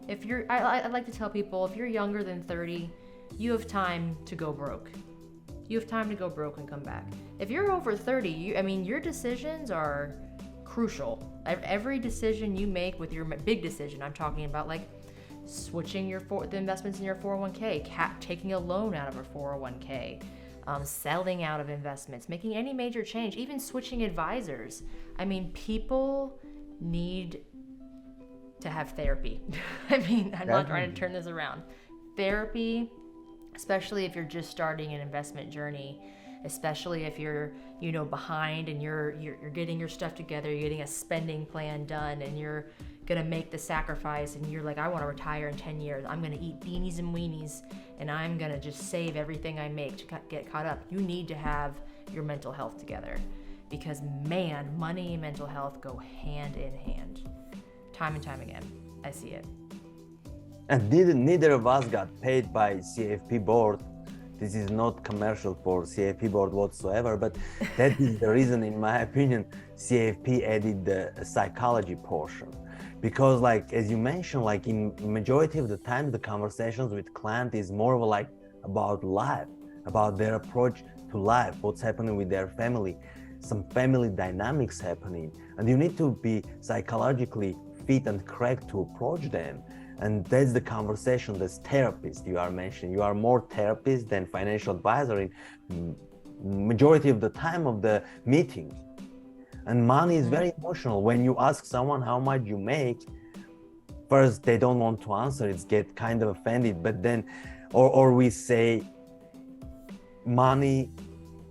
If you're, I like to tell people, if you're younger than 30, you have time to go broke. You have time to go broke and come back. If you're over 30, your decisions are crucial. Every decision you make with your big decision, I'm talking about like switching the investments in your 401k, taking a loan out of a 401k, selling out of investments, making any major change, even switching advisors. I mean, people need to have therapy. I'm not trying to turn this around. Therapy, especially if you're just starting an investment journey, especially if you're, behind and you're getting your stuff together, you're getting a spending plan done, and you're gonna make the sacrifice, and you're like, I want to retire in 10 years. I'm gonna eat beanies and weenies, and I'm gonna just save everything I make to get caught up. You need to have your mental health together, because man, money and mental health go hand in hand. Time and time again, I see it. And neither of us got paid by CFP board. This is not commercial for CFP board whatsoever, but that is the reason, in my opinion, CFP added the psychology portion. Because like, as you mentioned, like in majority of the time, the conversations with client is more of like about life, about their approach to life, what's happening with their family, some family dynamics happening. And you need to be psychologically fit and correct to approach them. And that's the conversation that's therapist you are mentioning. You are more therapist than financial advisor in majority of the time of the meeting. And money is very emotional. When you ask someone how much you make, first they don't want to answer, it's get kind of offended. But then, or we say money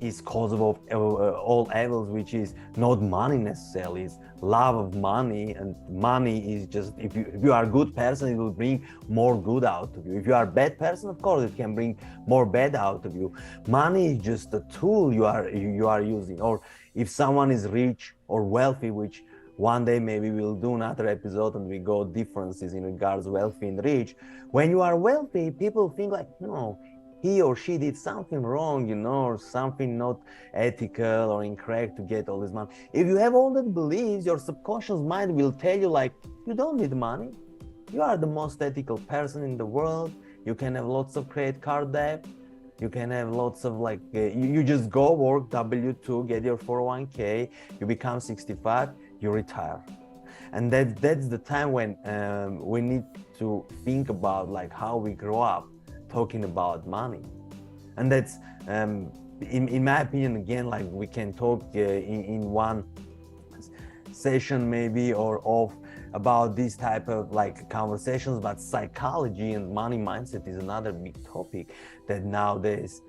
is cause of all evils, which is not money necessarily, it's love of money. And money is just, if you are a good person, it will bring more good out of you. If you are a bad person, of course it can bring more bad out of you. Money is just a tool you are using. Or if someone is rich or wealthy, which one day maybe we'll do another episode and we go differences in regards wealthy and rich. When you are wealthy, people think like, no, he or she did something wrong, or something not ethical or incorrect to get all this money. If you have all that beliefs, your subconscious mind will tell you like, you don't need money. You are the most ethical person in the world. You can have lots of credit card debt. You can have lots of like, you just go work W-2, get your 401k, you become 65, you retire. And that's the time when we need to think about like how we grow up talking about money. And that's in my opinion, again, like we can talk in one session maybe or off about this type of like conversations, but psychology and money mindset is another big topic that nowadays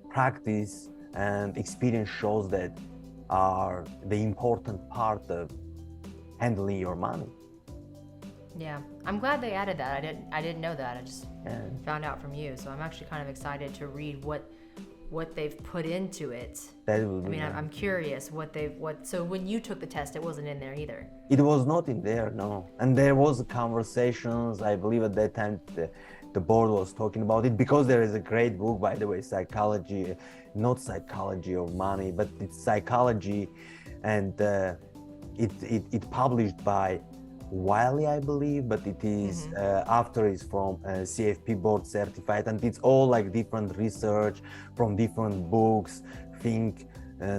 practice and experience shows that are the important part of handling your money. Yeah, I'm glad they added that. I didn't know that. I just found out from you. So I'm actually kind of excited to read what they've put into it. I'm curious so when you took the test, it wasn't in there either. It was not in there, no. And there was conversations, I believe at that time the board was talking about it, because there is a great book, by the way, psychology, not psychology of money, but it's psychology, and it published by Wiley, I believe, but it is after it's from CFP board certified, and it's all like different research from different books, think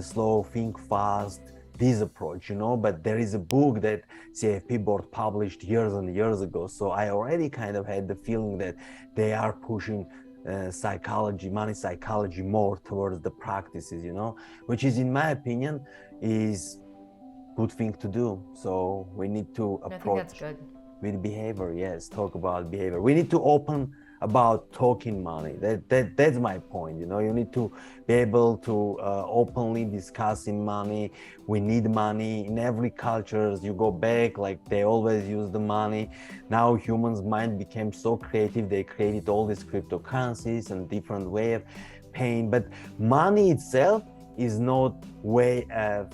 slow, think fast, this approach, but there is a book that CFP board published years and years ago. So I already kind of had the feeling that they are pushing psychology, money psychology more towards the practices, which is, in my opinion, is good thing to do. So we need to approach with behavior. Yes, talk about behavior. We need to open about talking money. That's my point. You need to be able to openly discuss in money. We need money in every culture. You go back, like they always use the money. Now humans' mind became so creative. They created all these cryptocurrencies and different way of paying. But money itself is not way of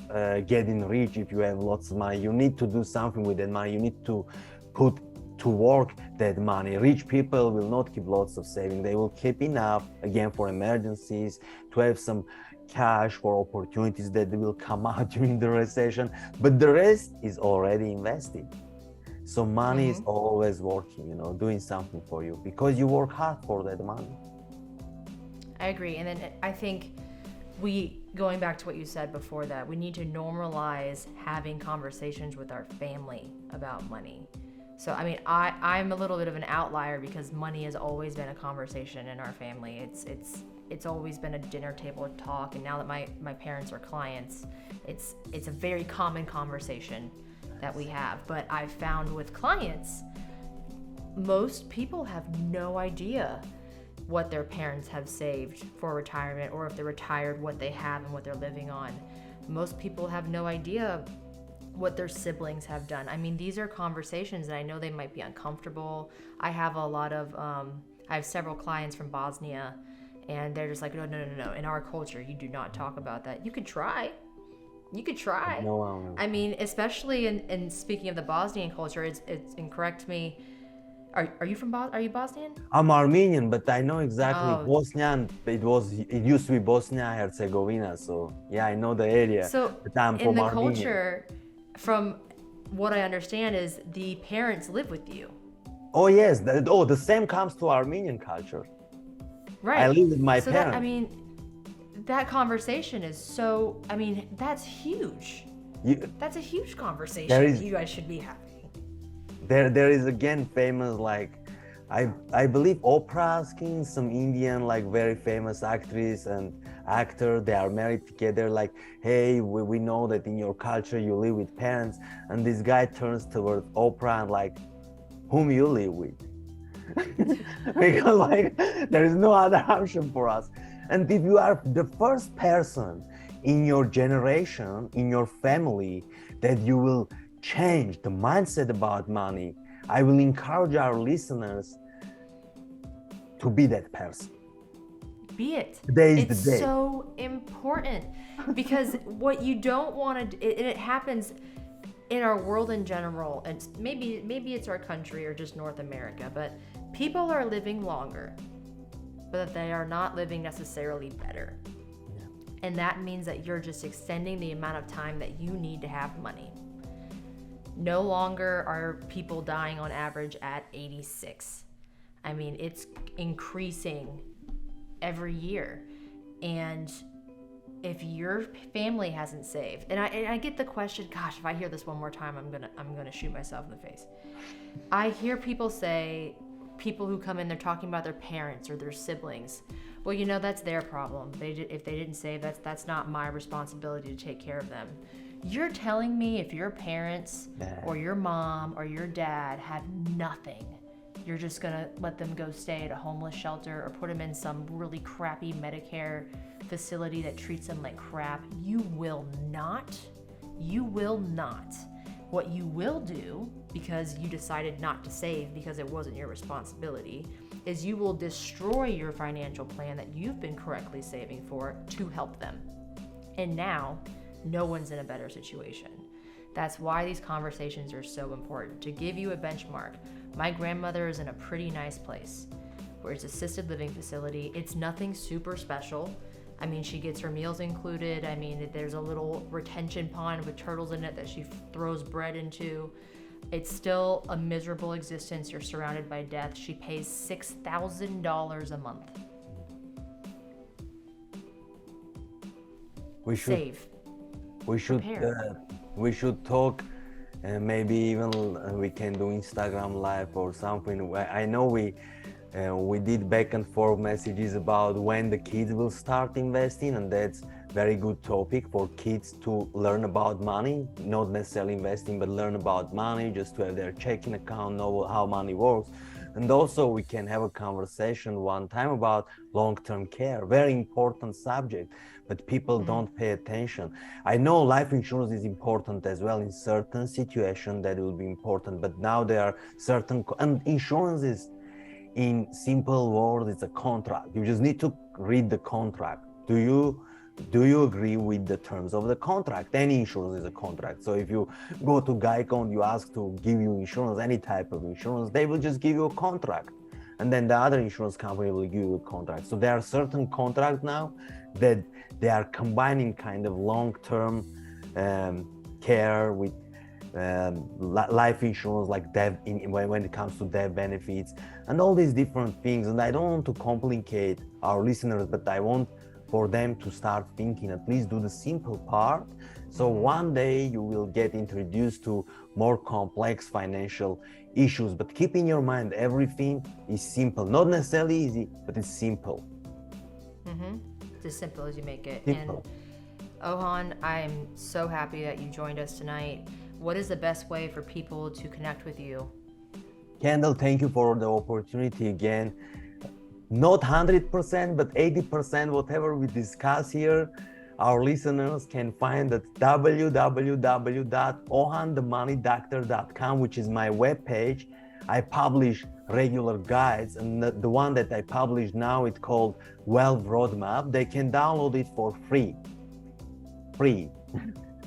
getting rich. If you have lots of money, you need to do something with that money. You need to put to work that money. Rich people will not keep lots of saving. They will keep enough, again, for emergencies, to have some cash for opportunities that will come out during the recession, but the rest is already invested. So money is always working, doing something for you because you work hard for that money. I agree. And then I think going back to what you said before that, we need to normalize having conversations with our family about money. So, I mean, I'm a little bit of an outlier because money has always been a conversation in our family. It's always been a dinner table talk. And now that my parents are clients, it's a very common conversation that we have. But I've found with clients, most people have no idea what their parents have saved for retirement, or if they're retired, what they have and what they're living on. Most people have no idea what their siblings have done. I mean, these are conversations that I know they might be uncomfortable. I have I have several clients from Bosnia, and they're just like, no. In our culture, you do not talk about that. You could try. No. I mean, especially in speaking of the Bosnian culture, it's and correct me. Are you from Are you Bosnian? I'm Armenian, but I know exactly Bosnian. It used to be Bosnia Herzegovina, so yeah, I know the area. So but I'm in from the Armenia. culture, from what I understand, is the parents live with you. Oh yes, the same comes to Armenian culture. Right. I live with my so parents. That, I mean, that conversation is so. I mean, that's huge. That's a huge conversation that you guys should be having. There is again famous, like I believe Oprah asking some Indian like very famous actress and actor, they are married together, like, hey, we know that in your culture you live with parents, and this guy turns towards Oprah and like, whom you live with? Because like there is no other option for us. And if you are the first person in your generation, in your family, that you will change the mindset about money, I will encourage our listeners to be that person. Be it. Today is it's the day. So important, because what you don't want to, and it happens in our world in general, and maybe it's our country or just North America, but people are living longer, but they are not living necessarily better. Yeah. And that means that you're just extending the amount of time that you need to have money. No longer are people dying on average at 86. I mean, it's increasing every year. And if your family hasn't saved, and I get the question, gosh, if I hear this one more time, I'm gonna shoot myself in the face. I hear people who come in, they're talking about their parents or their siblings. Well, that's their problem. If they didn't save, that's not my responsibility to take care of them. You're telling me if your parents or your mom or your dad have nothing, you're just gonna let them go stay at a homeless shelter or put them in some really crappy Medicare facility that treats them like crap? You will not. What you will do, because you decided not to save because it wasn't your responsibility, is you will destroy your financial plan that you've been correctly saving for to help them. And now, no one's in a better situation. That's why these conversations are so important. To give you a benchmark, my grandmother is in a pretty nice place where it's assisted living facility. It's nothing super special. I mean, she gets her meals included. I mean, there's a little retention pond with turtles in it that she throws bread into. It's still a miserable existence. You're surrounded by death. She pays $6,000 a month. Save. We should talk, and maybe even we can do Instagram live or something. I know we did back and forth messages about when the kids will start investing, and that's very good topic for kids to learn about money, not necessarily investing, but learn about money, just to have their checking account, know how money works. And also we can have a conversation one time about long-term care, very important subject, but people don't pay attention. I know life insurance is important as well in certain situations that will be important, but now there are certain, and insurance is, in simple words, it's a contract. You just need to read the contract. Do you agree with the terms of the contract? Any insurance is a contract. So if you go to Geico and you ask to give you insurance, any type of insurance, they will just give you a contract. and then the other insurance company will give you a contract. So there are certain contracts now that they are combining kind of long-term care with life insurance, like death when it comes to death benefits and all these different things. And I don't want to complicate our listeners, but I want for them to start thinking, at least do the simple part. So one day you will get introduced to more complex financial issues, but keep in your mind, everything is simple. Not necessarily easy, but it's simple. It's as simple as you make it. Simple. And Ohan, I'm so happy that you joined us tonight. What is the best way for people to connect with you? Kendal, thank you for the opportunity again. Not 100%, but 80%, whatever we discuss here, our listeners can find at www.ohanthemoneydoctor.com, which is my webpage. I publish regular guides, and the one that I publish now, it's called Wealth Roadmap. They can download it for free.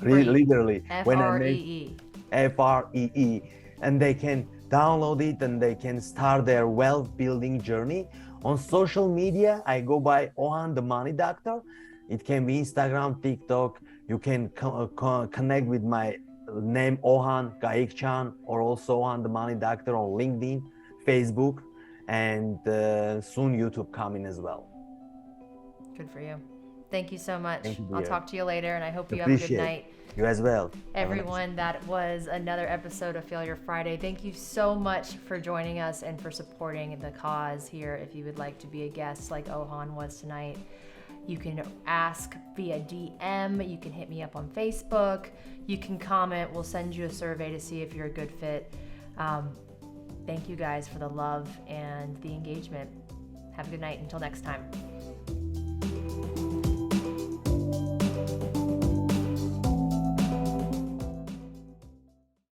Literally. Free. Free. And they can download it and they can start their wealth building journey. On social media, I go by Ohan The Money Doctor. It can be Instagram, TikTok. You can connect with my name, Ohan Kayikchyan, or also Ohan The Money Doctor on LinkedIn, Facebook, and soon YouTube coming as well. Good for you. Thank you so much. Thank you, I'll dear. talk to you later, and I hope you have a good night. You as well. Everyone, that was another episode of Failure Friday. Thank you so much for joining us and for supporting the cause here. If you would like to be a guest like Ohan was tonight, you can ask via DM. You can hit me up on Facebook. You can comment. We'll send you a survey to see if you're a good fit. Thank you guys for the love and the engagement. Have a good night. Until next time.